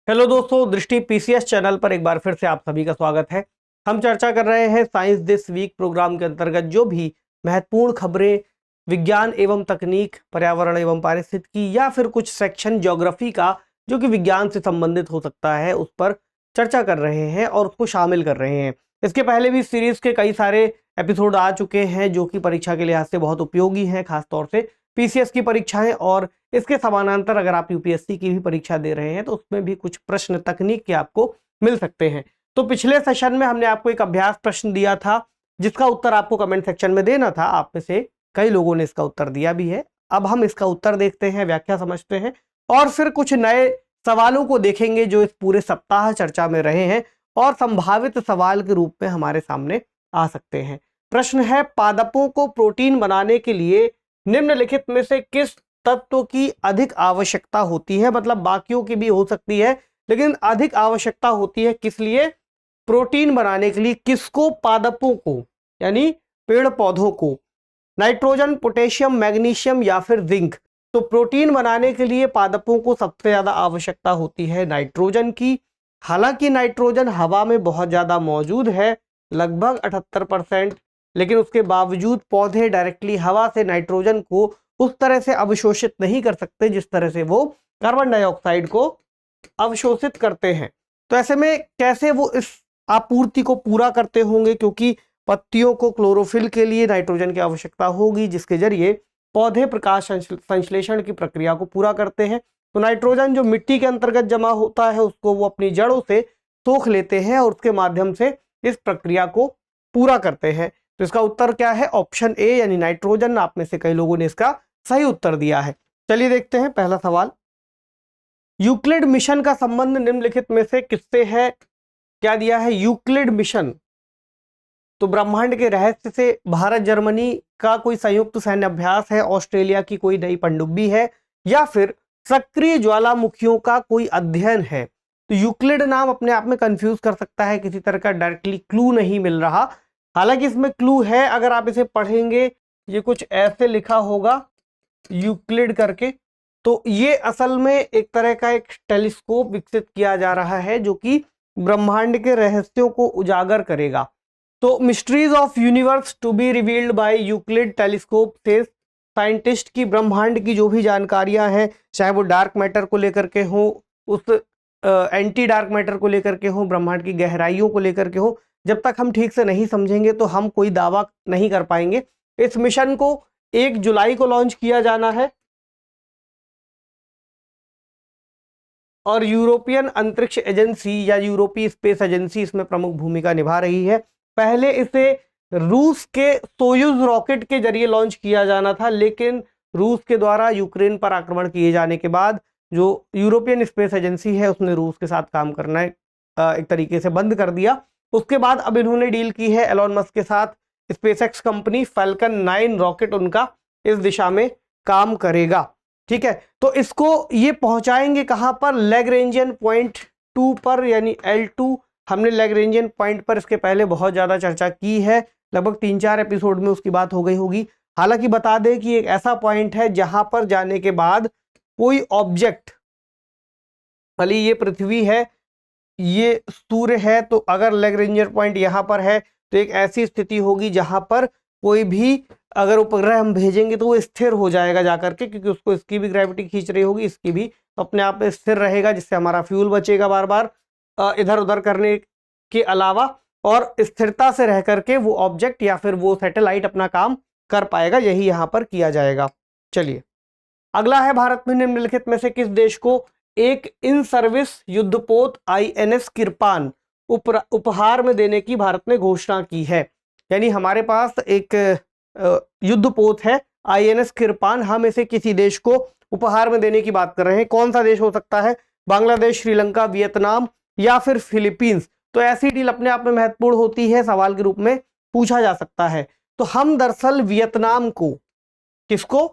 Hello दोस्तों, दृष्टि PCS channel पर एक बार फिर से आप सभी का स्वागत है। हम चर्चा कर रहे हैं साइंस दिस वीक प्रोग्राम के अंतर्गत जो भी महत्वपूर्ण खबरें विज्ञान एवं तकनीक, पर्यावरण एवं पारिस्थितिकी या फिर कुछ सेक्शन ज्योग्राफी का जो कि विज्ञान से संबंधित हो सकता है उस पर चर्चा कर रहे हैं और उसको शामिल कर रहे हैं। इसके पहले भी सीरीज के कई सारे एपिसोड आ चुके हैं जो कि परीक्षा के लिहाज से बहुत उपयोगी हैं, खासतौर से पीसीएस की परीक्षाएं और इसके समानांतर अगर आप यूपीएससी की भी परीक्षा दे रहे हैं तो उसमें भी कुछ प्रश्न तकनीक के आपको मिल सकते हैं। तो पिछले सेशन में हमने आपको एक अभ्यास प्रश्न दिया था जिसका उत्तर आपको कमेंट सेक्शन में देना था। आप में से कई लोगों ने इसका उत्तर दिया भी है। अब हम इसका उत्तर देखते हैं, व्याख्या समझते हैं और फिर कुछ नए सवालों को देखेंगे जो इस पूरे सप्ताह चर्चा में रहे हैं और संभावित सवाल के रूप में हमारे सामने आ सकते हैं। प्रश्न है, पादपों को प्रोटीन बनाने के लिए निम्नलिखित में से किस तत्व की अधिक आवश्यकता होती है। मतलब बाकियों की भी हो सकती है लेकिन अधिक आवश्यकता होती है किस लिए? प्रोटीन बनाने के लिए। किसको? पादपों को, यानी पेड़ पौधों को। नाइट्रोजन, पोटेशियम, मैग्नीशियम या फिर जिंक। तो प्रोटीन बनाने के लिए पादपों को सबसे ज्यादा आवश्यकता होती है नाइट्रोजन की। हालांकि नाइट्रोजन हवा में बहुत ज्यादा मौजूद है, लगभग 78%, लेकिन उसके बावजूद पौधे डायरेक्टली हवा से नाइट्रोजन को उस तरह से अवशोषित नहीं कर सकते जिस तरह से वो कार्बन डाइऑक्साइड को अवशोषित करते हैं। तो ऐसे में कैसे वो इस आपूर्ति को पूरा करते होंगे? क्योंकि पत्तियों को क्लोरोफिल के लिए नाइट्रोजन की आवश्यकता होगी जिसके जरिए पौधे प्रकाश संश्लेषण की प्रक्रिया को पूरा करते हैं। तो नाइट्रोजन जो मिट्टी के अंतर्गत जमा होता है उसको वो अपनी जड़ों से सोख लेते हैं और उसके माध्यम से इस प्रक्रिया को पूरा करते हैं। तो इसका उत्तर क्या है? ऑप्शन ए यानी नाइट्रोजन। आप में से कई लोगों ने इसका सही उत्तर दिया है। चलिए देखते हैं पहला सवाल। यूक्लिड मिशन का संबंध निम्नलिखित में से किससे है? क्या दिया है? यूक्लिड मिशन तो ब्रह्मांड के रहस्य से भारत जर्मनी का कोई संयुक्त सैन्य अभ्यास है, ऑस्ट्रेलिया की कोई नई पनडुब्बी है या फिर सक्रिय ज्वालामुखियों का कोई अध्ययन है। तो यूक्लिड नाम अपने आप में कंफ्यूज कर सकता है, किसी तरह का डायरेक्टली क्लू नहीं मिल रहा। हालांकि इसमें क्लू है, अगर आप इसे पढ़ेंगे ये कुछ ऐसे लिखा होगा यूक्लिड करके। तो ये असल में एक तरह का एक टेलीस्कोप विकसित किया जा रहा है जो कि ब्रह्मांड के रहस्यों को उजागर करेगा। तो mysteries of universe to be revealed by Euclid telescope से साइंटिस्ट की ब्रह्मांड की जो भी जानकारियां हैं, चाहे वो डार्क मैटर को लेकर के हो, उस एंटी डार्क मैटर को लेकर के हो, ब्रह्मांड की गहराइयों को लेकर के हो, जब तक हम ठीक से नहीं समझेंगे तो हम कोई दावा नहीं कर पाएंगे। इस मिशन को 1 जुलाई को लॉन्च किया जाना है और यूरोपियन अंतरिक्ष एजेंसी या यूरोपीय स्पेस एजेंसी इसमें प्रमुख भूमिका निभा रही है। पहले इसे रूस के सोयुज रॉकेट के जरिए लॉन्च किया जाना था, लेकिन रूस के द्वारा यूक्रेन पर आक्रमण किए जाने के बाद जो यूरोपियन स्पेस एजेंसी है उसने रूस के साथ काम करना एक तरीके से बंद कर दिया। उसके बाद अब इन्होंने डील की है एलोन मस्क के साथ। स्पेसएक्स कंपनी फैल्कन 9 रॉकेट उनका इस दिशा में काम करेगा। ठीक है, तो इसको ये पहुंचाएंगे कहां पर? लैग्रेंजियन पॉइंट 2 पर, यानी L2। हमने लैग्रेंजियन पॉइंट पर इसके पहले बहुत ज्यादा चर्चा की है, लगभग 3-4 एपिसोड में उसकी बात हो गई होगी। हालांकि बता दें कि एक ऐसा पॉइंट है जहां पर जाने के बाद कोई ऑब्जेक्ट, भले ये पृथ्वी है, ये सूर्य है, तो अगर लैग्रेंजियन पॉइंट यहाँ पर है तो एक ऐसी स्थिति होगी जहां पर कोई भी अगर उपग्रह हम भेजेंगे तो वो स्थिर हो जाएगा जाकर के, क्योंकि उसको इसकी भी ग्रेविटी खींच रही होगी, इसकी भी, तो अपने आप में स्थिर रहेगा जिससे हमारा फ्यूल बचेगा बार बार इधर उधर करने के अलावा, और स्थिरता से रह करके वो ऑब्जेक्ट या फिर वो सैटेलाइट अपना काम कर पाएगा। यही यहाँ पर किया जाएगा। चलिए अगला है, भारत में निम्नलिखित में से किस देश को एक इन सर्विस युद्धपोत INS किरपान उपहार में देने की भारत ने घोषणा की है। यानी हमारे पास एक युद्धपोत है INS किरपान, हम इसे किसी देश को उपहार में देने की बात कर रहे हैं। कौन सा देश हो सकता है? बांग्लादेश, श्रीलंका, वियतनाम या फिर फिलीपींस। तो ऐसी डील अपने आप में महत्वपूर्ण होती है, सवाल के रूप में पूछा जा सकता है। तो हम दरअसल वियतनाम को, किसको?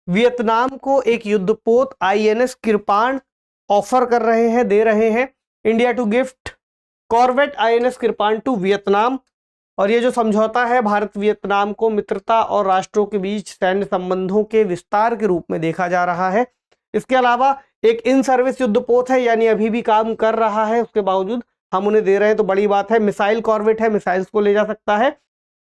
वियतनाम को एक युद्धपोत INS किरपान ऑफर कर रहे हैं, दे रहे हैं। India to gift corvette INS Kirpan to Vietnam. और ये जो समझौता है भारत वियतनाम को मित्रता और राष्ट्रों के बीच सैन्य संबंधों के विस्तार के रूप में देखा जा रहा है। इसके अलावा एक इन सर्विस युद्धपोत है, यानी अभी भी काम कर रहा है, उसके बावजूद हम उन्हें दे रहे हैं तो बड़ी बात है। मिसाइल कॉर्वेट है, मिसाइल्स को ले जा सकता है।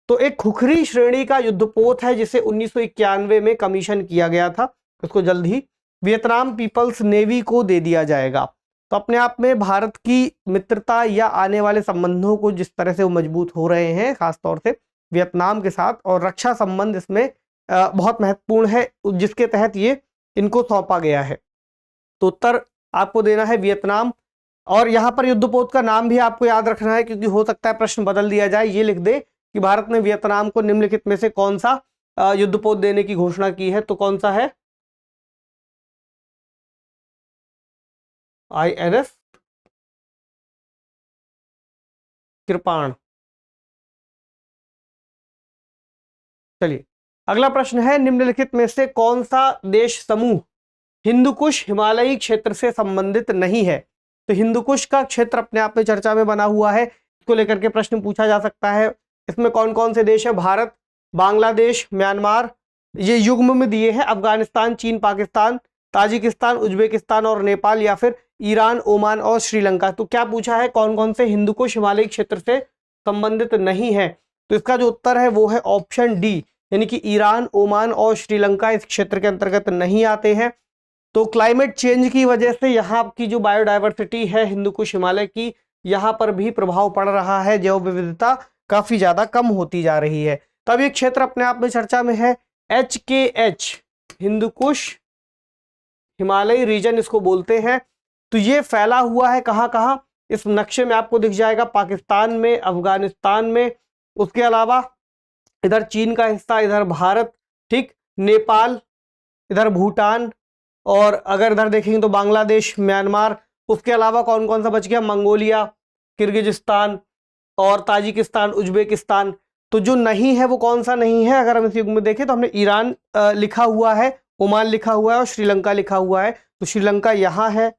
तो एक खुखरी श्रेणी का युद्धपोत है जिसे 1991 में कमीशन किया गया था, उसको जल्द ही वियतनाम पीपल्स नेवी को दे दिया जाएगा। तो अपने आप में भारत की मित्रता या आने वाले संबंधों को जिस तरह से वो मजबूत हो रहे हैं, खासतौर से वियतनाम के साथ, और रक्षा संबंध इसमें बहुत महत्वपूर्ण है, जिसके तहत ये इनको सौंपा गया है। तो उत्तर आपको देना है वियतनाम। और यहाँ पर युद्धपोत का नाम भी आपको याद रखना है, क्योंकि हो सकता है प्रश्न बदल दिया जाए। ये लिख दे कि भारत ने वियतनाम को निम्नलिखित में से कौन सा युद्धपोत देने की घोषणा की है, तो कौन सा है? INS कृपाण। चलिए अगला प्रश्न है, निम्नलिखित में से कौन सा देश समूह हिंदुकुश हिमालयी क्षेत्र से संबंधित नहीं है? तो हिंदुकुश का क्षेत्र अपने आप में चर्चा में बना हुआ है, इसको लेकर के प्रश्न पूछा जा सकता है। इसमें कौन कौन से देश है? भारत, बांग्लादेश, म्यांमार, ये युग्म में दिए हैं, अफगानिस्तान, चीन, पाकिस्तान, ताजिकिस्तान, उज्बेकिस्तान और नेपाल, या फिर ईरान, ओमान और श्रीलंका। तो क्या पूछा है, कौन कौन से हिंदुकुश हिमालयी क्षेत्र से संबंधित नहीं है? तो इसका जो उत्तर है वो है ऑप्शन डी, यानी कि ईरान, ओमान और श्रीलंका इस क्षेत्र के अंतर्गत नहीं आते हैं। तो क्लाइमेट चेंज की वजह से यहाँ की जो बायोडाइवर्सिटी है हिंदुकुश हिमालय की, यहाँ पर भी प्रभाव पड़ रहा है, जैव विविधता काफी ज्यादा कम होती जा रही है। तब ये क्षेत्र अपने आप में चर्चा में है, HKH हिंदुकुश हिमालयी रीजन इसको बोलते हैं। तो ये फैला हुआ है कहाँ कहाँ, इस नक्शे में आपको दिख जाएगा, पाकिस्तान में, अफगानिस्तान में, उसके अलावा इधर चीन का हिस्सा, इधर भारत, ठीक, नेपाल, इधर भूटान, और अगर इधर देखेंगे तो बांग्लादेश, म्यांमार, उसके अलावा कौन कौन सा बच गया? मंगोलिया, किर्गिजिस्तान और ताजिकिस्तान, उज्बेकिस्तान। तो जो नहीं है वो कौन सा नहीं है? अगर हम इस युग में देखें तो हमने ईरान लिखा हुआ है, ओमान लिखा हुआ है और श्रीलंका लिखा हुआ है। तो श्रीलंका यहाँ है,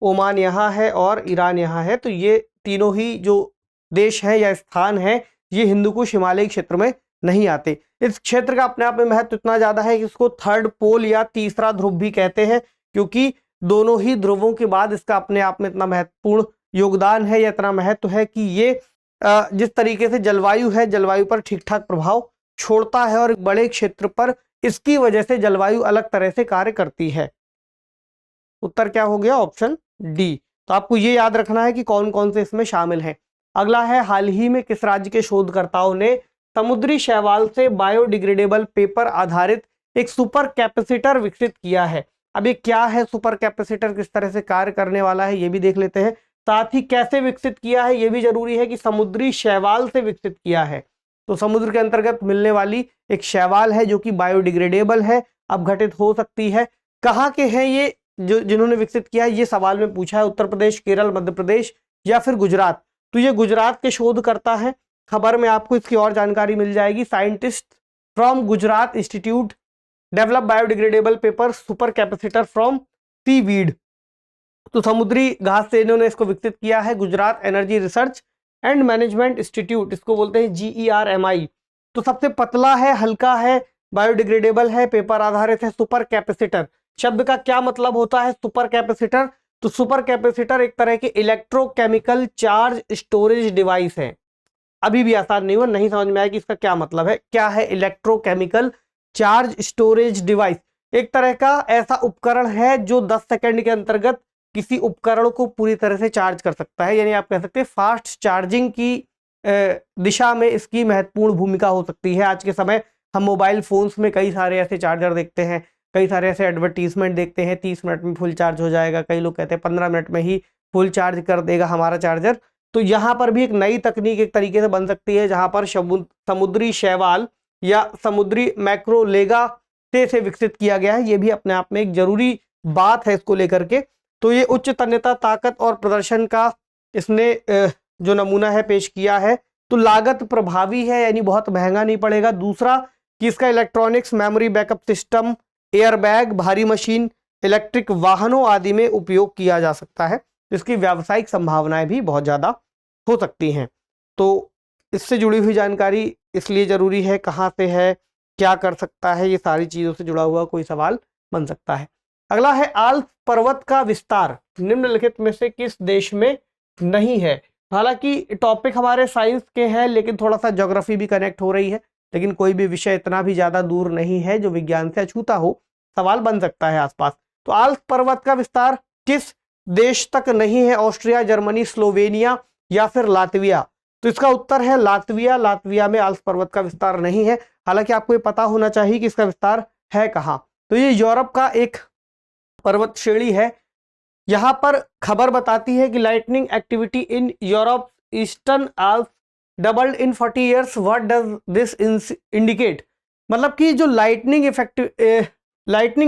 ओमान यहाँ है और ईरान यहाँ है। तो ये तीनों ही जो देश हैं या स्थान हैं, ये हिंदुकुश हिमालयी क्षेत्र में नहीं आते। इस क्षेत्र का अपने आप में महत्व इतना ज्यादा है कि इसको थर्ड पोल या तीसरा ध्रुव भी कहते हैं, क्योंकि दोनों ही ध्रुवों के बाद इसका अपने आप में इतना महत्वपूर्ण योगदान है या इतना महत्व है कि ये जिस तरीके से जलवायु है, जलवायु पर ठीक ठाक प्रभाव छोड़ता है, और एक बड़े क्षेत्र पर इसकी वजह से जलवायु अलग तरह से कार्य करती है। उत्तर क्या हो गया? Option D. तो आपको ये याद रखना है कि कौन कौन से इसमें शामिल हैं। अगला है, हाल ही में किस राज्य के शोधकर्ताओं ने समुद्री शैवाल से बायोडिग्रेडेबल पेपर आधारित एक सुपर कैपेसिटर विकसित किया है? अब ये क्या है सुपर कैपेसिटर, किस तरह से कार्य करने वाला है, ये भी देख लेते हैं। साथ ही कैसे विकसित किया है ये भी जरूरी है कि समुद्री शैवाल से विकसित किया है। तो समुद्र के अंतर्गत मिलने वाली एक शैवाल है जो कि बायोडिग्रेडेबल है, अपघटित हो सकती है। कहाँ के हैं ये जो जिन्होंने विकसित किया है, ये सवाल में पूछा है। उत्तर प्रदेश, केरल, मध्य प्रदेश या फिर गुजरात। तो ये गुजरात के शोधकर्ता है। खबर में आपको इसकी और जानकारी मिल जाएगी। Scientist from Gujarat institute develop biodegradable paper super capacitor from seaweed. तो समुद्री घास से इन्होंने इसको विकसित किया है। Gujarat energy research and management institute, इसको बोलते हैं GERMI। तो सबसे पतला है, हल्का है, बायोडिग्रेडेबल है, पेपर आधारित है, सुपर कैपेसिटर। शब्द का क्या मतलब होता है सुपर कैपेसिटर? तो सुपर कैपेसिटर एक तरह के इलेक्ट्रोकेमिकल चार्ज स्टोरेज डिवाइस है। अभी भी आसान नहीं हुआ, नहीं समझ में आया कि इसका क्या मतलब है। क्या है इलेक्ट्रोकेमिकल चार्ज स्टोरेज डिवाइस? एक तरह का ऐसा उपकरण है जो 10 सेकंड के अंतर्गत किसी उपकरण को पूरी तरह से चार्ज कर सकता है। यानी आप कह सकते हैं फास्ट चार्जिंग की दिशा में इसकी महत्वपूर्ण भूमिका हो सकती है। आज के समय हम मोबाइल फोन्स में कई सारे ऐसे चार्जर देखते हैं, कई सारे ऐसे एडवर्टीजमेंट देखते हैं, 30 मिनट में फुल चार्ज हो जाएगा, कई लोग कहते हैं 15 मिनट में ही फुल चार्ज कर देगा हमारा चार्जर। तो यहाँ पर भी एक नई तकनीक एक तरीके से बन सकती है, जहाँ पर समुद्री शैवाल या समुद्री मैक्रोलेगा से विकसित किया गया है। ये भी अपने आप में एक जरूरी बात है इसको लेकर के। तो ये उच्च तन्यता, ताकत और प्रदर्शन का इसने जो नमूना है पेश किया है। तो लागत प्रभावी है, यानी बहुत महंगा नहीं पड़ेगा। दूसरा कि इसका electronics, memory backup system, airbag, भारी मशीन, इलेक्ट्रिक वाहनों आदि में उपयोग किया जा सकता है। इसकी व्यावसायिक संभावनाएं भी बहुत ज़्यादा हो सकती हैं। तो इससे जुड़ी हुई जानकारी इसलिए ज़रूरी है, कहाँ से है, क्या कर सकता है, ये सारी चीज़ों से जुड़ा हुआ कोई सवाल बन सकता है। अगला है आल्प्स पर्वत का विस्तार निम्नलिखित में से किस देश में नहीं है। हालांकि टॉपिक हमारे साइंस के हैं लेकिन थोड़ा सा ज्योग्राफी भी कनेक्ट हो रही है, लेकिन कोई भी विषय इतना भी ज्यादा दूर नहीं है जो विज्ञान से अछूता हो, सवाल बन सकता है आसपास। तो आल्प्स पर्वत का विस्तार किस देश तक नहीं है? ऑस्ट्रिया, जर्मनी, स्लोवेनिया या फिर लातविया? तो इसका उत्तर है लातविया। लातविया में आल्प्स पर्वत का विस्तार नहीं है। हालांकि आपको ये पता होना चाहिए कि इसका विस्तार है कहाँ। तो ये यूरोप का एक पर्वत श्रेणी है। यहां पर खबर बताती है कि lightning activity in Europe eastern Alps doubled in 40 years. What does this indicate? मतलब कि जो लाइटनिंग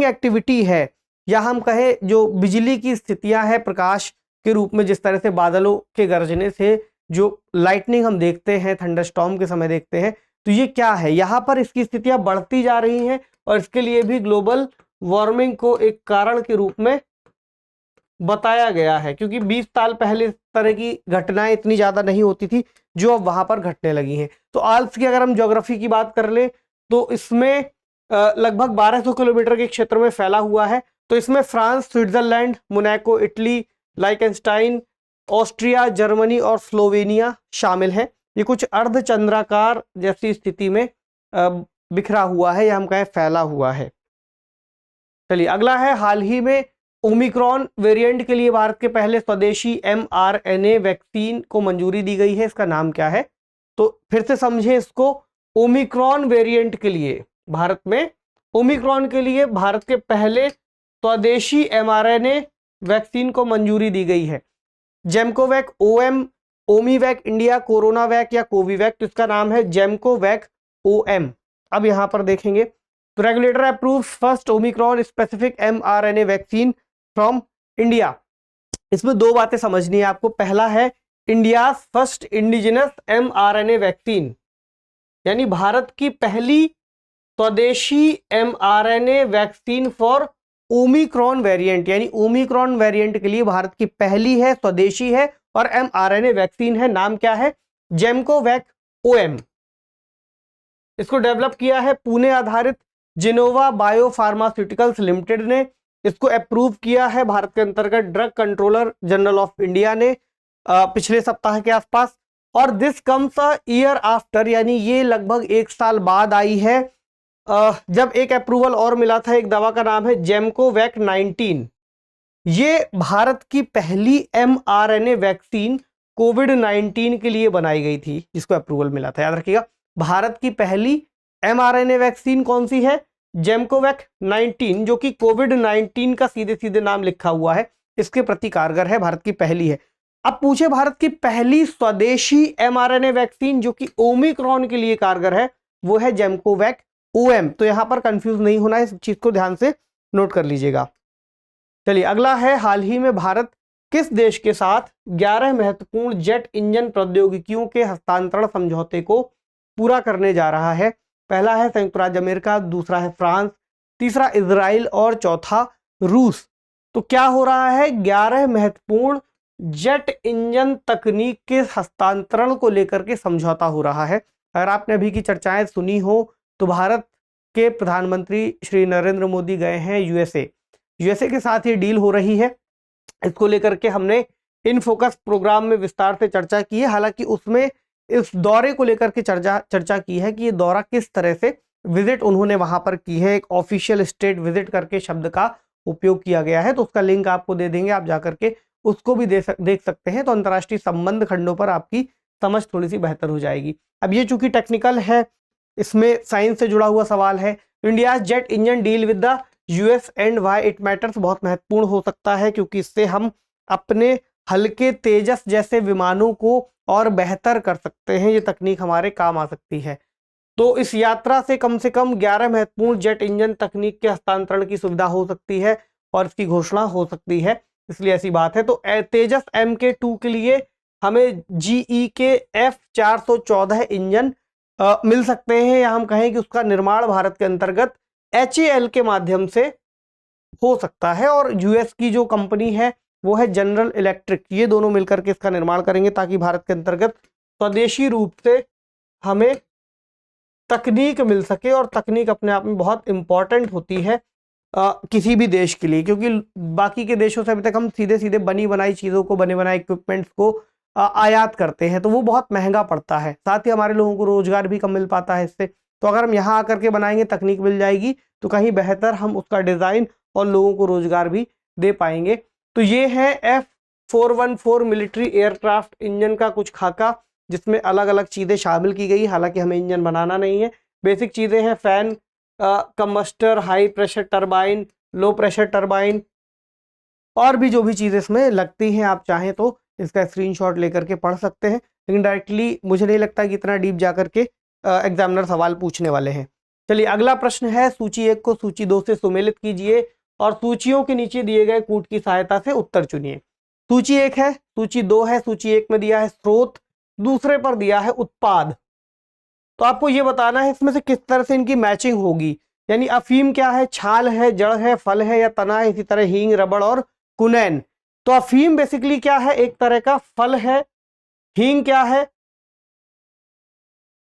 एक्टिविटी है या हम कहें जो बिजली की स्थितियां हैं प्रकाश के रूप में, जिस तरह से बादलों के गरजने से जो लाइटनिंग हम देखते हैं, थंडरस्टॉर्म के समय देखते हैं, तो ये क्या है? यहाँ पर इसकी स्थितियां बढ़ती जा रही हैं और इसके लिए भी ग्लोबल वार्मिंग को एक कारण के रूप में बताया गया है, क्योंकि 20 साल पहले इस तरह की घटनाएं इतनी ज्यादा नहीं होती थी जो अब वहां पर घटने लगी हैं। तो आल्प्स की अगर हम ज्योग्राफी की बात कर ले तो इसमें लगभग 1200 किलोमीटर के क्षेत्र में फैला हुआ है। तो इसमें France, Switzerland, Monaco, Italy, Liechtenstein, Austria, Germany और स्लोवेनिया शामिल है। ये कुछ अर्धचंद्राकार जैसी स्थिति में बिखरा हुआ है या हम कहें फैला हुआ है। चलिए अगला है, हाल ही में ओमिक्रॉन वेरिएंट के लिए भारत के पहले स्वदेशी mRNA वैक्सीन को मंजूरी दी गई है। इसका नाम क्या है? तो फिर से समझे इसको, ओमिक्रॉन वेरिएंट के लिए भारत में ओमिक्रॉन के लिए भारत के पहले स्वदेशी mRNA वैक्सीन को मंजूरी दी गई है। जेमकोवैक, ओएम, ओमीवैक इंडिया, कोरोनावैक या कोविवैक? तो इसका नाम है जेमकोवैक ओएम। अब यहां पर देखेंगे तो regulator approve first Omicron specific mRNA vaccine from India. इसमें दो बातें समझनी है आपको। पहला है India first indigenous mRNA vaccine, यानी भारत की पहली स्वदेशी mRNA vaccine for Omicron variant, यानी ओमिक्रॉन वेरिएंट के लिए भारत की पहली है, स्वदेशी है और mRNA वैक्सीन है। नाम क्या है? जेमकोवैक ओएम। इसको डेवलप किया है पुणे आधारित जिनोवा बायो फार्मास्यूटिकल्स लिमिटेड ने। इसको अप्रूव किया है भारत के अंतर्गत drug controller general of India ने पिछले सप्ताह के आसपास। और this comes a year after, यानी ये लगभग एक साल बाद आई है जब एक अप्रूवल और मिला था। एक दवा का नाम है जेमकोवैक 19। ये भारत की पहली mRNA वैक्सीन कोविड-19 के लिए बनाई गई थी जिसको अप्रूवल मिला था। याद रखिएगा, भारत की पहली mRNA वैक्सीन कौन सी है? जेमकोवैक 19, जो कि कोविड-19 का सीधे सीधे नाम लिखा हुआ है, इसके प्रति कारगर है, भारत की पहली है। अब पूछे भारत की पहली स्वदेशी mRNA वैक्सीन जो कि ओमिक्रॉन के लिए कारगर है, वो है जेमकोवैक ओएम। तो यहां पर कंफ्यूज नहीं होना है, इस चीज को ध्यान से नोट कर लीजिएगा। चलिए अगला है, हाल ही में भारत किस देश के साथ 11 महत्वपूर्ण जेट इंजन प्रौद्योगिकियों के हस्तांतरण समझौते को पूरा करने जा रहा है? पहला है संयुक्त राज्य अमेरिका, दूसरा है फ्रांस, तीसरा इजराइल और चौथा रूस। तो क्या हो रहा है? 11 महत्वपूर्ण जेट इंजन तकनीक के हस्तांतरण को लेकर के समझौता हो रहा है। अगर आपने अभी की चर्चाएं सुनी हो तो भारत के प्रधानमंत्री श्री नरेंद्र मोदी गए हैं यूएसए के साथ ये डील हो रही है। इसको लेकर के हमने इन फोकस प्रोग्राम में विस्तार से चर्चा की है। हालांकि उसमें इस दौरे को लेकर के चर्चा की है कि ये दौरा किस तरह से विजिट उन्होंने वहां पर की है। एक ऑफिशियल स्टेट विजिट करके शब्द का उपयोग किया गया है, तो उसका लिंक आपको दे देंगे, आप जाकर के उसको भी देख सकते हैं। तो अंतर्राष्ट्रीय संबंध खंडों पर आपकी समझ थोड़ी सी बेहतर हो जाएगी। अब ये चूंकि टेक्निकल है, इसमें साइंस से जुड़ा हुआ सवाल है। India jet engine deal with the US and why it matters बहुत महत्वपूर्ण हो सकता है, क्योंकि इससे हम अपने हल्के तेजस जैसे विमानों को और बेहतर कर सकते हैं। ये तकनीक हमारे काम आ सकती है। तो इस यात्रा से कम 11 महत्वपूर्ण जेट इंजन तकनीक के हस्तांतरण की सुविधा हो सकती है और इसकी घोषणा हो सकती है, इसलिए ऐसी बात है। तो तेजस MK2 के लिए हमें GE के F414 इंजन मिल सकते हैं, या हम कहें कि उसका निर्माण भारत के अंतर्गत HAL के माध्यम से हो सकता है। और यूएस की जो कंपनी है वो है जनरल इलेक्ट्रिक, ये दोनों मिलकर के इसका निर्माण करेंगे ताकि भारत के अंतर्गत स्वदेशी रूप से हमें तकनीक मिल सके। और तकनीक अपने आप में बहुत इंपॉर्टेंट होती है किसी भी देश के लिए, क्योंकि बाकी के देशों से अभी तक हम सीधे सीधे बनी बनाई चीज़ों को, बने बनाए इक्विपमेंट्स को आयात करते हैं, तो वो बहुत महंगा पड़ता है। साथ ही हमारे लोगों को रोजगार भी कम मिल पाता है इससे। तो अगर हम यहाँ आकर के बनाएंगे, तकनीक मिल जाएगी, तो कहीं बेहतर हम उसका डिज़ाइन और लोगों को रोजगार भी दे पाएंगे। तो ये है F414 मिलिट्री एयरक्राफ्ट इंजन का कुछ खाका, जिसमें अलग अलग चीज़ें शामिल की गई। हालांकि हमें इंजन बनाना नहीं है, बेसिक चीज़ें हैं fan, combustor, high pressure turbine, low pressure turbine, और भी जो भी चीज़ें इसमें लगती हैं। आप चाहें तो इसका स्क्रीनशॉट लेकर के पढ़ सकते हैं, लेकिन डायरेक्टली मुझे नहीं लगता कि इतना डीप जाकर के एग्जामिनर सवाल पूछने वाले हैं। चलिए अगला प्रश्न है, सूची 1 को सूची 2 से सुमेलित कीजिए और सूचियों के नीचे दिए गए कूट की सहायता से उत्तर चुनिए। सूची 1 है, सूची 2 है। सूची 1 में दिया है स्रोत, दूसरे पर दिया है उत्पाद। तो आपको ये बताना है इसमें से किस तरह से इनकी मैचिंग होगी। यानी अफीम क्या है, छाल है, जड़ है, फल है या तना है। इसी तरह हींग, रबड़ और कुनैन। तो अफीम बेसिकली क्या है, एक तरह का फल है। हींग क्या है,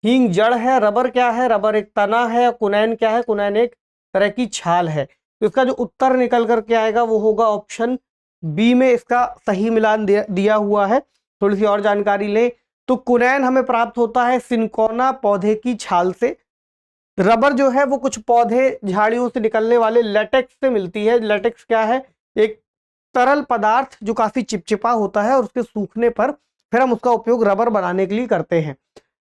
हींग जड़ है। रबर क्या है, रबर एक तना है। कुनैन क्या है, कुनैन एक तरह की छाल है। तो इसका जो उत्तर निकल करके आएगा वो होगा ऑप्शन बी में इसका सही मिलान दिया हुआ है। थोड़ी सी और जानकारी लें तो कुनैन हमें प्राप्त होता है सिनकोना पौधे की छाल से। रबर जो है वो कुछ पौधे झाड़ियों से निकलने वाले लेटेक्स से मिलती है। लेटेक्स क्या है, एक तरल पदार्थ जो काफी चिपचिपा होता है और उसके सूखने पर फिर हम उसका उपयोग रबर बनाने के लिए करते हैं।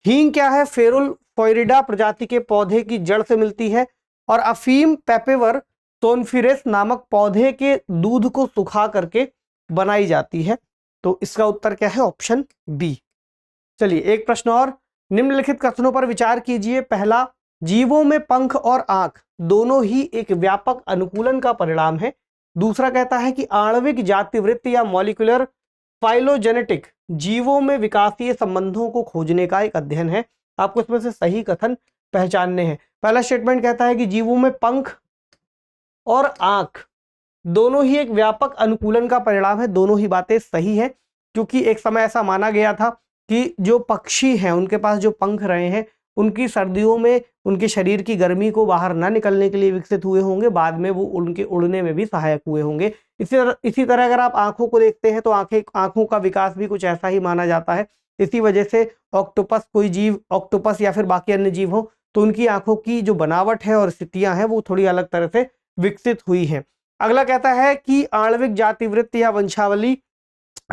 हींग क्या है, फेरुल फोइरिडा प्रजाति के पौधे की जड़ से मिलती है। और अफीम पेपेवर सोनफिरेस नामक पौधे के दूध को सुखा करके बनाई जाती है। तो इसका उत्तर क्या है, ऑप्शन बी। चलिए एक प्रश्न और, निम्नलिखित कथनों पर विचार कीजिए। पहला, जीवों में पंख और आंख दोनों ही एक व्यापक अनुकूलन का परिणाम है। दूसरा कहता है कि आणविक जातिवृत्ति या मॉलिक्यूलर फाइलोजेनेटिक जीवों में विकासीय संबंधों को खोजने का एक अध्ययन है। आपको इसमें से सही कथन पहचानने हैं। पहला स्टेटमेंट कहता है कि जीवों में पंख और आंख दोनों ही एक व्यापक अनुकूलन का परिणाम है। दोनों ही बातें सही है, क्योंकि एक समय ऐसा माना गया था कि जो पक्षी हैं उनके पास जो पंख रहे हैं उनकी सर्दियों में उनके शरीर की गर्मी को बाहर ना निकलने के लिए विकसित हुए होंगे, बाद में वो उनके उड़ने में भी सहायक हुए होंगे। इसी तरह अगर आप आंखों को देखते हैं तो आंखों का विकास भी कुछ ऐसा ही माना जाता है। इसी वजह से ऑक्टोपस, कोई जीव ऑक्टोपस या फिर बाकी अन्य जीव हो तो उनकी आंखों की जो बनावट है और स्थितियां हैं वो थोड़ी अलग तरह से विकसित हुई हैं। अगला कहता है कि आणविक जातिवृत्ति या वंशावली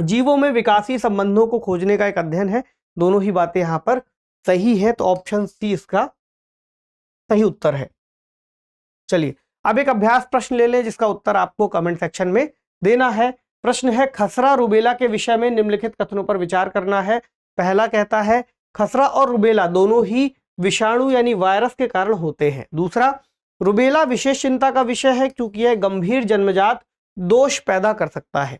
जीवों में विकासीय संबंधों को खोजने का एक अध्ययन है। दोनों ही बातें यहाँ पर सही है, तो ऑप्शन सी इसका सही उत्तर है। चलिए अब एक अभ्यास प्रश्न ले लें जिसका उत्तर आपको कमेंट सेक्शन में देना है। प्रश्न है, खसरा रुबेला के विषय में निम्नलिखित कथनों पर विचार करना है। पहला कहता है खसरा और रुबेला दोनों ही विषाणु यानी वायरस के कारण होते हैं। दूसरा, रुबेला विशेष चिंता का विषय है क्योंकि यह गंभीर जन्मजात दोष पैदा कर सकता है।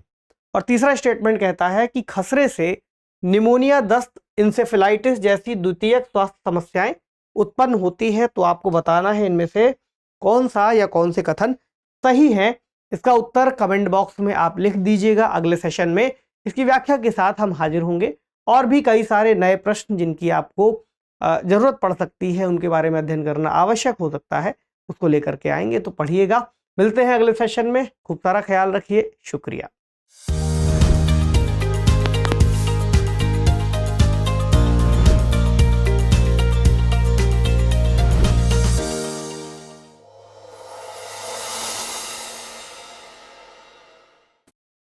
और तीसरा स्टेटमेंट कहता है कि खसरे से निमोनिया, दस्त, इंसेफेलाइटिस जैसी द्वितीयक स्वास्थ्य समस्याएं उत्पन्न होती है। तो आपको बताना है इनमें से कौन सा या कौन से कथन सही है। इसका उत्तर कमेंट बॉक्स में आप लिख दीजिएगा। अगले सेशन में इसकी व्याख्या के साथ हम हाजिर होंगे। और भी कई सारे नए प्रश्न जिनकी आपको जरूरत पड़ सकती है, उनके बारे में अध्ययन करना आवश्यक हो सकता है, उसको लेकर के आएंगे। तो पढ़िएगा। मिलते हैं अगले सेशन में। खूब सारा ख्याल रखिए। शुक्रिया।